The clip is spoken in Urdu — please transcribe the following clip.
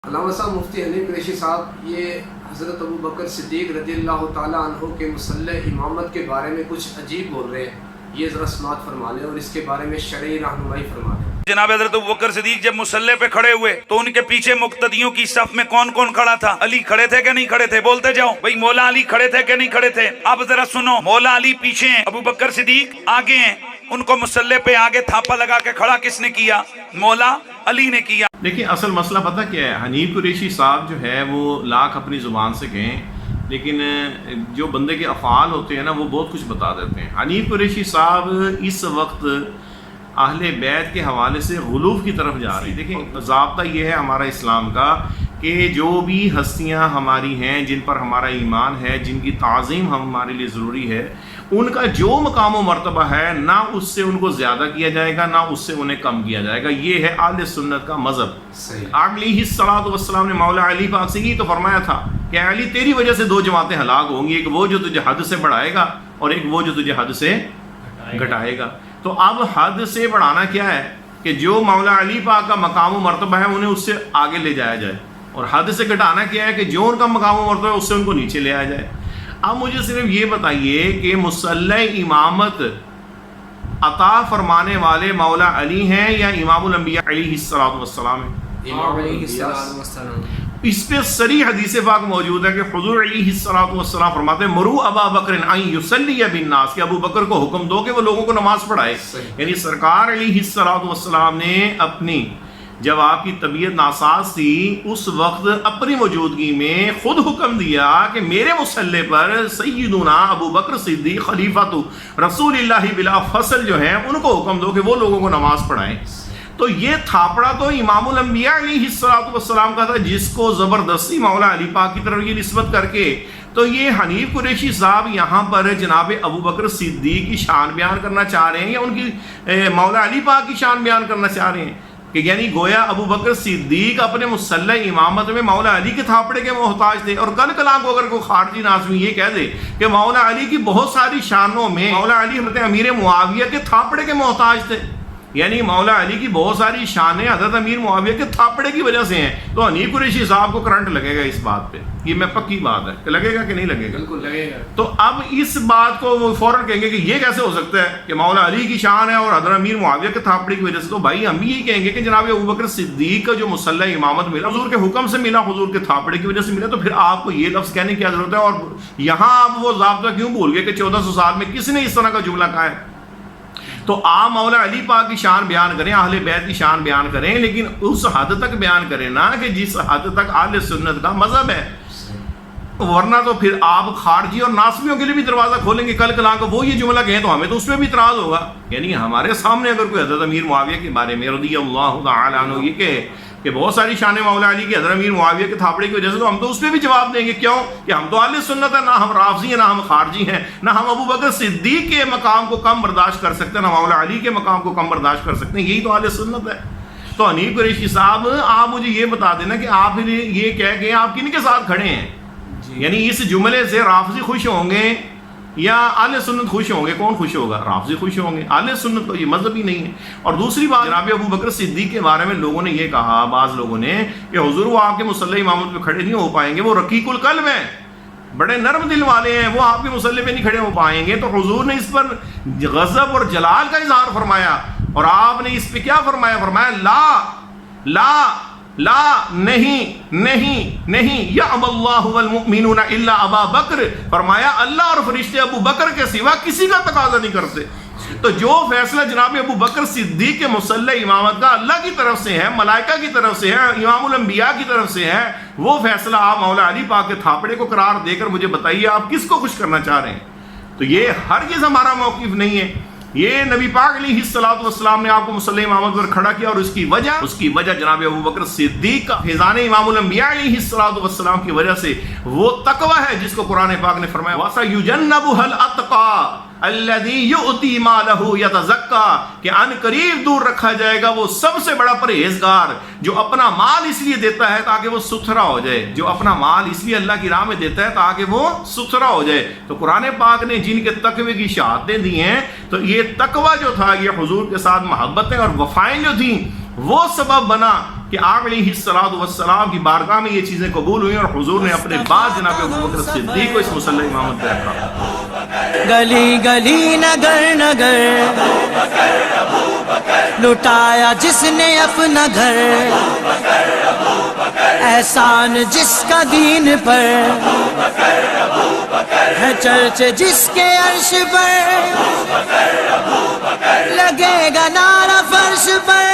علامہ صاحب مفتی حنیف قریشی صاحب یہ حضرت ابو بکر صدیق رضی اللہ تعالیٰ عنہ کے مصلح امامت کے بارے میں کچھ عجیب بول رہے ہیں، یہ ذرا سماعت فرما لیں اور اس کے بارے میں شرعی رہنمائی فرما لیں۔ جناب حضرت ابو بکر صدیق جب مصلح پہ کھڑے ہوئے تو ان کے پیچھے مقتدیوں کی صف میں کون کون کھڑا تھا؟ علی کھڑے تھے کہ نہیں کھڑے تھے؟ بولتے جاؤ بھئی، مولا علی کھڑے تھے کہ نہیں کھڑے تھے؟ اب ذرا سنو، مولا علی پیچھے ہیں، ابو بکر صدیق آگے ہیں، ان کو مصلح پہ آگے تھاپا لگا کے کھڑا کس نے کیا؟ مولا علی نے کیا۔ لیکن اصل مسئلہ پتہ کیا ہے؟ حنیف قریشی صاحب جو ہے وہ لاکھ اپنی زبان سے کہیں، لیکن جو بندے کے افعال ہوتے ہیں نا وہ بہت کچھ بتا دیتے ہیں۔ حنیف قریشی صاحب اس وقت اہل بیت کے حوالے سے غلوف کی طرف جا رہے ہیں۔ دیکھیں، ضابطہ یہ ہے ہمارا اسلام کا کہ جو بھی ہستیاں ہماری ہیں، جن پر ہمارا ایمان ہے، جن کی تعظیم ہمارے لیے ضروری ہے، ان کا جو مقام و مرتبہ ہے، نہ اس سے ان کو زیادہ کیا جائے گا، نہ اس سے انہیں کم کیا جائے گا۔ یہ ہے اہل سنت کا مذہب۔ آق علیہ الصلوۃ والسلام نے مولا علی پاک سے یہ تو فرمایا تھا کہ علی تیری وجہ سے دو جماعتیں ہلاک ہوں گی، ایک وہ جو تجھے حد سے بڑھائے گا اور ایک وہ جو تجھے حد سے گھٹائے گا۔ تو اب حد سے بڑھانا کیا ہے کہ جو مولا علی پاک کا مقام و مرتبہ ہے انہیں اس سے آگے لے جایا جائے، اور حد سے گھٹانا کیا ہے کہ جو ان کا مقام و مرتبہ ہے اس سے ان کو نیچے لے آیا جائے۔ اب مجھے صرف یہ بتائیے کہ مصلح امامت عطا فرمانے والے مولا علی ہیں یا امام الانبیاء علیہ الصلوۃ والسلام ہیں؟ امام علیہ السلام۔ اس پہ صریح حدیث پاک موجود ہے کہ حضور علیہ الصلوۃ والسلام فرماتے ہیں مروا ابا بکر ان یصلی بالناس، کہ ابو بکر کو حکم دو کہ وہ لوگوں کو نماز پڑھائے۔ یعنی سرکار علیہ الصلوۃ والسلام نے اپنی، جب آپ کی طبیعت ناساز تھی، اس وقت اپنی موجودگی میں خود حکم دیا کہ میرے مصلح پر سیدنا ابو بکر صدیق خلیفۃ رسول اللہ بلا فصل جو ہیں ان کو حکم دو کہ وہ لوگوں کو نماز پڑھائیں۔ تو یہ تھاپڑا تو امام الانبیاء علیہ الصلوۃ والسلام کا تھا، جس کو زبردستی مولا علی پاک کی طرف یہ نسبت کر کے، تو یہ حنیف قریشی صاحب یہاں پر جناب ابو بکر صدیق کی شان بیان کرنا چاہ رہے ہیں یا ان کی مولا علی پاک کی شان بیان کرنا چاہ رہے ہیں؟ کہ یعنی گویا ابو بکر صدیق اپنے مصلح امامت میں مولا علی کے تھاپڑے کے محتاج تھے، اور کل کلا کو اگر کوئی خارجی ناظمی یہ کہہ دے کہ مولا علی کی بہت ساری شانوں میں مولا علی حضرت امیر معاویہ کے تھاپڑے کے محتاج تھے، یعنی مولا علی کی بہت ساری شانیں حضرت امیر معاویہ کے تھاپڑے کی وجہ سے ہیں، تو حنیف قریشی صاحب کو کرنٹ لگے گا اس بات پہ۔ یہ میں پکی بات ہے کہ لگے گا کہ نہیں لگے گا؟ بالکل لگے گا۔ تو اب اس بات کو وہ فوراً کہیں گے کہ یہ کیسے ہو سکتا ہے کہ مولا علی کی شان ہے اور حضرت امیر معاویہ کے تھاپڑے کی وجہ سے؟ تو بھائی ہم بھی یہی کہیں گے کہ جناب ابو بکر صدیق کا جو مصلح امامت ملا حضور کے حکم سے ملا، حضور کے تھاپڑے کی وجہ سے ملا، تو پھر آپ کو یہ لفظ کہنے کی کیا ضرورت ہے؟ اور یہاں آپ وہ ضابطہ کیوں بھول گئے کہ 1400 سال میں کس نے اس طرح کا جملہ کہا ہے؟ تو آپ مولا علی پاک کی شان بیان کریں، اہل بیت کی شان بیان کریں، لیکن اس حد تک بیان کریں نا کہ جس حد تک اہل سنت کا مذہب ہے، ورنہ تو پھر آپ خارجی اور ناصبیوں کے لیے بھی دروازہ کھولیں گے کل کلا کو وہ یہ جملہ کہیں تو ہمیں تو اس پہ بھی اعتراض ہوگا۔ یعنی ہمارے سامنے اگر کوئی حضرت امیر معاویہ کے بارے میں رضی اللہ تعالی عنہ یہ کہ بہت ساری شانیں مولا علی کی حضرت امیر معاویہ کے تھاپڑے کی وجہ سے، تو ہم تو اس پہ بھی جواب دیں گے۔ کیوں کہ ہم تو اہل سنت ہیں، نہ ہم رافضی ہیں، نہ ہم خارجی ہیں، نہ ہم ابو بکر صدیق کے مقام کو کم برداشت کر سکتے ہیں، نہ مولا علی کے مقام کو کم برداشت کر سکتے ہیں، یہی تو اہل سنت ہے۔ تو حنیف قریشی صاحب آپ مجھے یہ بتا دینا کہ آپ یہ کہہ کے آپ کن کے ساتھ کھڑے ہیں؟ یعنی اس جملے سے رافضی خوش ہوں گے یا اہل سنت خوش ہوں گے؟ کون خوش ہوگا؟ رافضی خوش ہوں گے۔ اہل سنت کو یہ مذہب ہی نہیں ہے۔ اور دوسری بات، جناب ابو بکر صدیق کے بارے میں لوگوں نے یہ کہا، بعض لوگوں نے، کہ حضور وہ آپ کے مصلح امامت پہ کھڑے نہیں ہو پائیں گے، وہ رقیق القلب ہیں، بڑے نرم دل والے ہیں، وہ آپ کے مصلح پہ نہیں کھڑے ہو پائیں گے۔ تو حضور نے اس پر غضب اور جلال کا اظہار فرمایا، اور آپ نے اس پہ کیا فرمایا؟ فرمایا لا لا لا، نہیں نہیں نہیں، یعب اللہ والمؤمنون الا ابا بکر، فرمایا اللہ اور فرشتے ابو بکر کے سوا کسی کا تقاضا نہیں کرتے۔ تو جو فیصلہ جناب ابو بکر صدیق کے مصلح امامت کا اللہ کی طرف سے ہے، ملائکہ کی طرف سے ہے، امام الانبیاء کی طرف سے ہے، وہ فیصلہ آپ مولا علی پاک کے تھاپڑے کو قرار دے کر مجھے بتائیے آپ کس کو خوش کرنا چاہ رہے ہیں؟ تو یہ ہرگز ہمارا موقف نہیں ہے۔ یہ نبی پاک علیہ الصلوۃ والسلام نے آپ کو مصلح امامت پر کھڑا کیا، اور اس کی وجہ جناب ابو بکر صدیق کا فیضان امام الانبیاء علیہ الصلوۃ والسلام کی وجہ سے وہ تقوی ہے جس کو قرآن پاک نے فرمایا وَسَيُجَنَّبُهَا الْأَتْقَى الَّذِي يُؤْتِي مَالَهُ يَتَزَكَّى، کہ ان قریب دور رکھا جائے گا وہ سب سے بڑا پرہیزگار جو اپنا مال اس لیے دیتا ہے تاکہ وہ ستھرا ہو جائے، جو اپنا مال اس لیے اللہ کی راہ میں دیتا ہے تاکہ وہ ستھرا ہو جائے۔ تو قرآن پاک نے جن کے تقوی کی شہادتیں دی ہیں، تو یہ تقوی جو تھا یہ حضور کے ساتھ محبتیں اور وفائیں جو تھیں وہ سبب بنا کہ آپ علیہ السلام کی بارگاہ میں یہ چیزیں قبول ہوئی اور حضور نے اپنے بعد جناب ابوبکر صدیق کو اس مصلی امامت پہ رکھا. گلی گلی نگر نگر لٹایا جس نے اپنا گھر، احسان جس کا دین پر ہے، چرچ جس کے عرش پر لگے گا نعرہ فرش پر.